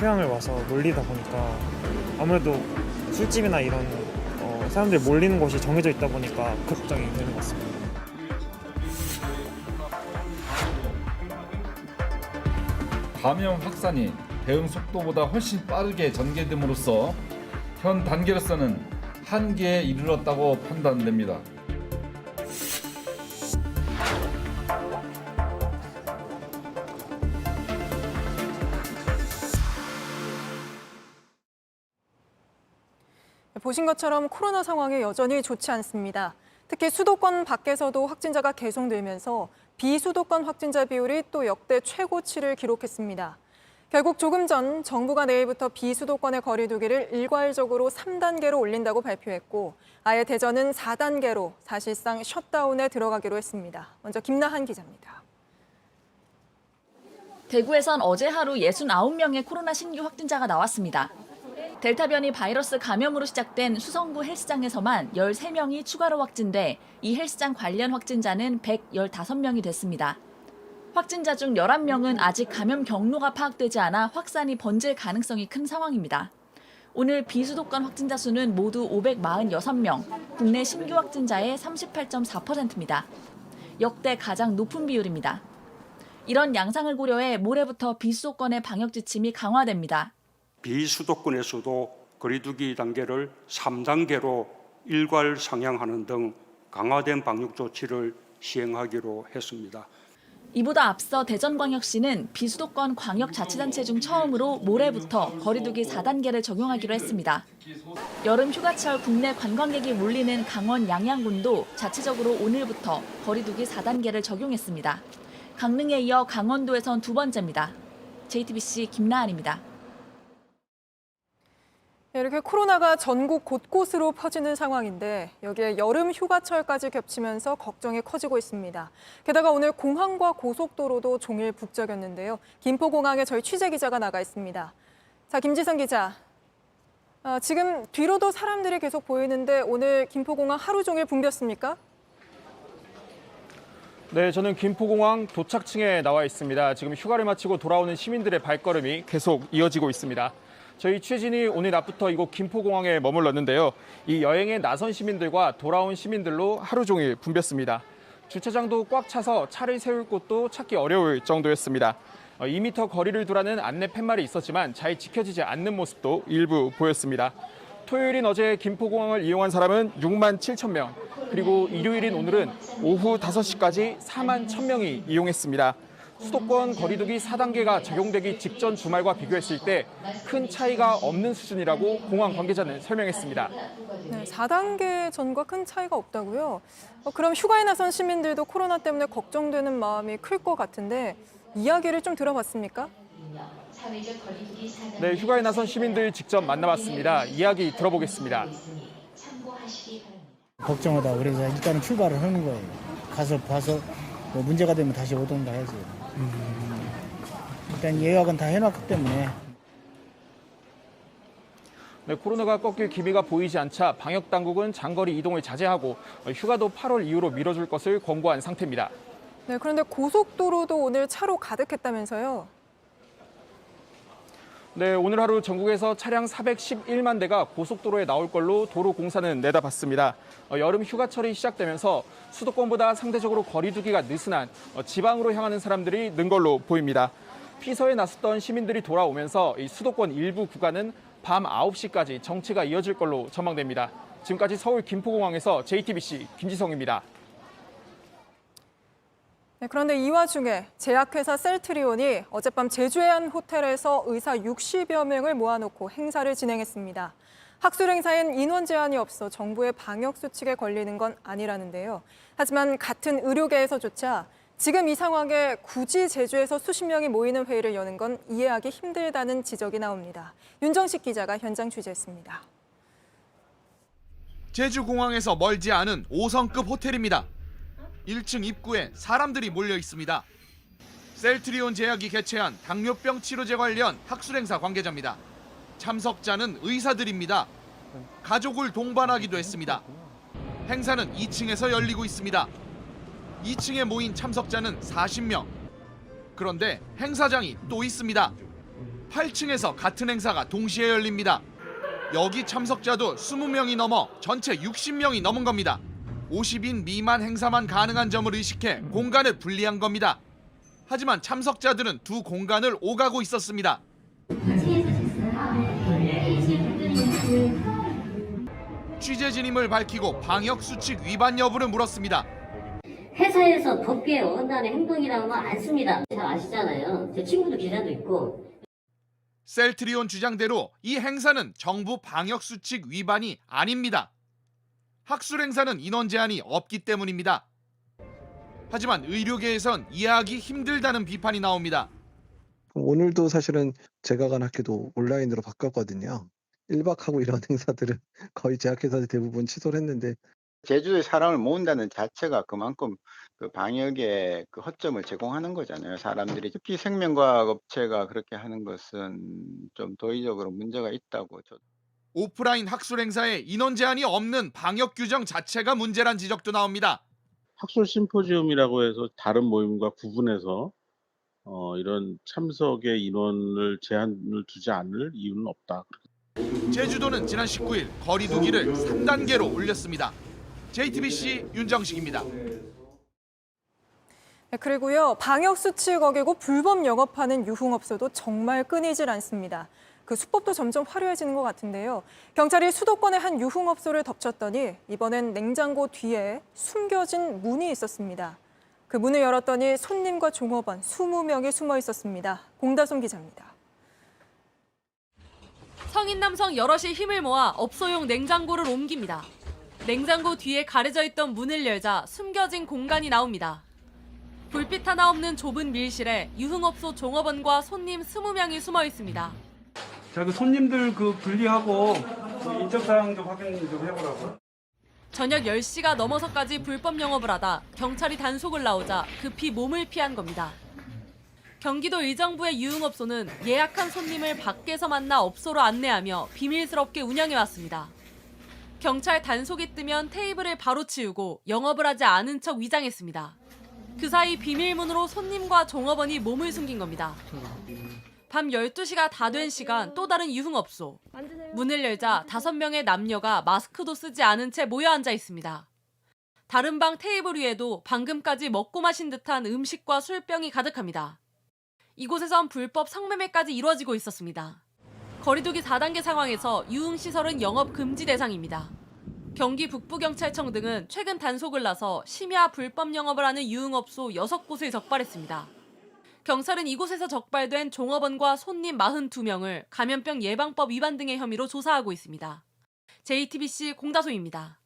휴양을 와서 몰리다 보니까 아무래도 술집이나 이런 사람들이 몰리는 곳이 정해져 있다 보니까 걱정이 되는 것 같습니다. 감염 확산이 대응 속도보다 훨씬 빠르게 전개됨으로써 현 단계로서는 한계에 이르렀다고 판단됩니다. 보신 것처럼 코로나 상황이 여전히 좋지 않습니다. 특히 수도권 밖에서도 확진자가 계속 늘면서 비수도권 확진자 비율이 또 역대 최고치를 기록했습니다. 결국 조금 전 정부가 내일부터 비수도권의 거리 두기를 일괄적으로 3단계로 올린다고 발표했고 아예 대전은 4단계로 사실상 셧다운에 들어가기로 했습니다. 먼저 김나한 기자입니다. 대구에선 어제 하루 69명의 코로나 신규 확진자가 나왔습니다. 델타 변이 바이러스 감염으로 시작된 수성구 헬스장에서만 13명이 추가로 확진돼 이 헬스장 관련 확진자는 115명이 됐습니다. 확진자 중 11명은 아직 감염 경로가 파악되지 않아 확산이 번질 가능성이 큰 상황입니다. 오늘 비수도권 확진자 수는 모두 546명, 국내 신규 확진자의 38.4%입니다. 역대 가장 높은 비율입니다. 이런 양상을 고려해 모레부터 비수도권의 방역 지침이 강화됩니다. 비수도권에서도 거리두기 단계를 3단계로 일괄 상향하는 등 강화된 방역 조치를 시행하기로 했습니다. 이보다 앞서 대전광역시는 비수도권 광역자치단체 중 처음으로 모레부터 거리두기 4단계를 적용하기로 했습니다. 여름 휴가철 국내 관광객이 몰리는 강원 양양군도 자체적으로 오늘부터 거리두기 4단계를 적용했습니다. 강릉에 이어 강원도에선 두 번째입니다. JTBC 김나한입니다. 이렇게 코로나가 전국 곳곳으로 퍼지는 상황인데 여기에 여름 휴가철까지 겹치면서 걱정이 커지고 있습니다. 게다가 오늘 공항과 고속도로도 종일 북적였는데요. 김포공항에 저희 취재기자가 나가 있습니다. 자, 김지선 기자. 지금 뒤로도 사람들이 계속 보이는데 오늘 김포공항 하루 종일 붐볐습니까? 네, 저는 김포공항 도착층에 나와 있습니다. 지금 휴가를 마치고 돌아오는 시민들의 발걸음이 계속 이어지고 있습니다. 저희 취재진이 오늘 낮부터 이곳 김포공항에 머물렀는데요. 이 여행에 나선 시민들과 돌아온 시민들로 하루 종일 붐볐습니다. 주차장도 꽉 차서 차를 세울 곳도 찾기 어려울 정도였습니다. 2m 거리를 두라는 안내 팻말이 있었지만 잘 지켜지지 않는 모습도 일부 보였습니다. 토요일인 어제 김포공항을 이용한 사람은 6만 7천 명, 그리고 일요일인 오늘은 오후 5시까지 4만 1,000명이 이용했습니다. 수도권 거리두기 4단계가 적용되기 직전 주말과 비교했을 때 큰 차이가 없는 수준이라고 공항 관계자는 설명했습니다. 네, 4단계 전과 큰 차이가 없다고요? 그럼 휴가에 나선 시민들도 코로나 때문에 걱정되는 마음이 클 것 같은데 이야기를 좀 들어봤습니까? 네, 휴가에 나선 시민들 직접 만나봤습니다. 이야기 들어보겠습니다. 걱정하다 그래서 일단은 출발을 하는 거예요. 가서 봐서 뭐 문제가 되면 다시 오던가 해야지. 일단 예약은 다 해놨기 때문에. 네, 코로나가 꺾일 기미가 보이지 않자 방역당국은 장거리 이동을 자제하고 휴가도 8월 이후로 미뤄줄 것을 권고한 상태입니다. 네, 그런데 고속도로도 오늘 차로 가득했다면서요? 네, 오늘 하루 전국에서 차량 411만 대가 고속도로에 나올 걸로 도로 공사는 내다봤습니다. 여름 휴가철이 시작되면서 수도권보다 상대적으로 거리두기가 느슨한 지방으로 향하는 사람들이 는 걸로 보입니다. 피서에 나섰던 시민들이 돌아오면서 이 수도권 일부 구간은 밤 9시까지 정체가 이어질 걸로 전망됩니다. 지금까지 서울 김포공항에서 JTBC 김지성입니다. 네, 그런데 이 와중에 제약회사 셀트리온이 어젯밤 제주의 한 호텔에서 의사 60여 명을 모아놓고 행사를 진행했습니다. 학술 행사엔 인원 제한이 없어 정부의 방역 수칙에 걸리는 건 아니라는데요. 하지만 같은 의료계에서조차 지금 이 상황에 굳이 제주에서 수십 명이 모이는 회의를 여는 건 이해하기 힘들다는 지적이 나옵니다. 윤정식 기자가 현장 취재했습니다. 제주공항에서 멀지 않은 5성급 호텔입니다. 1층 입구에 사람들이 몰려 있습니다. 셀트리온 제약이 개최한 당뇨병 치료제 관련 학술행사 관계자입니다. 참석자는 의사들입니다. 가족을 동반하기도 했습니다. 행사는 2층에서 열리고 있습니다. 2층에 모인 참석자는 40명. 그런데 행사장이 또 있습니다. 8층에서 같은 행사가 동시에 열립니다. 여기 참석자도 20명이 넘어 전체 60명이 넘은 겁니다. 50인 미만 행사만 가능한 점을 의식해 공간을 분리한 겁니다. 하지만 참석자들은 두 공간을 오가고 있었습니다. 취재진임을 밝히고 방역수칙 위반 여부를 물었습니다. 회사에서 법규에 어긋나는 행동이라는 건 안 씁니다. 잘 아시잖아요. 제 친구도 기자도 있고. 셀트리온 주장대로 이 행사는 정부 방역수칙 위반이 아닙니다. 학술 행사는 인원 제한이 없기 때문입니다. 하지만 의료계에선 이해하기 힘들다는 비판이 나옵니다. 오늘도 사실은 제가 간 학교도 온라인으로 바꿨거든요. 1박하고 이런 행사들은 거의 제약회사들이 대부분 취소를 했는데 제주도에 사람을 모은다는 자체가 그만큼 그 방역에 그 허점을 제공하는 거잖아요. 사람들이 특히 생명과학 업체가 그렇게 하는 것은 좀 도의적으로 문제가 있다고 오프라인 학술 행사에 인원 제한이 없는 방역 규정 자체가 문제란 지적도 나옵니다. 학술 심포지움이라고 해서 다른 모임과 구분해서 이런 참석의 인원을 제한을 두지 않을 이유는 없다. 제주도는 지난 19일 거리 두기를 3단계로 올렸습니다. JTBC 윤정식입니다. 그리고요, 방역수칙 어기고 불법 영업하는 유흥업소도 정말 끊이질 않습니다. 그 수법도 점점 화려해지는 것 같은데요. 경찰이 수도권의 한 유흥업소를 덮쳤더니 이번엔 냉장고 뒤에 숨겨진 문이 있었습니다. 그 문을 열었더니 손님과 종업원 20명이 숨어 있었습니다. 공다솜 기자입니다. 성인 남성 여럿이 힘을 모아 업소용 냉장고를 옮깁니다. 냉장고 뒤에 가려져 있던 문을 열자 숨겨진 공간이 나옵니다. 불빛 하나 없는 좁은 밀실에 유흥업소 종업원과 손님 20명이 숨어 있습니다. 자, 그 손님들 분리하고 인적사항 좀 확인 좀 해보라고. 저녁 10시가 넘어서까지 불법 영업을 하다 경찰이 단속을 나오자 급히 몸을 피한 겁니다. 경기도 의정부의 유흥업소는 예약한 손님을 밖에서 만나 업소로 안내하며 비밀스럽게 운영해왔습니다. 경찰 단속이 뜨면 테이블을 바로 치우고 영업을 하지 않은 척 위장했습니다. 그 사이 비밀문으로 손님과 종업원이 몸을 숨긴 겁니다. 밤 12시가 다 된 시간 또 다른 유흥업소. 문을 열자 5명의 남녀가 마스크도 쓰지 않은 채 모여 앉아 있습니다. 다른 방 테이블 위에도 방금까지 먹고 마신 듯한 음식과 술병이 가득합니다. 이곳에선 불법 성매매까지 이루어지고 있었습니다. 거리두기 4단계 상황에서 유흥시설은 영업 금지 대상입니다. 경기 북부경찰청 등은 최근 단속을 나서 심야 불법 영업을 하는 유흥업소 6곳을 적발했습니다. 경찰은 이곳에서 적발된 종업원과 손님 42명을 감염병 예방법 위반 등의 혐의로 조사하고 있습니다. JTBC 공다솜입니다.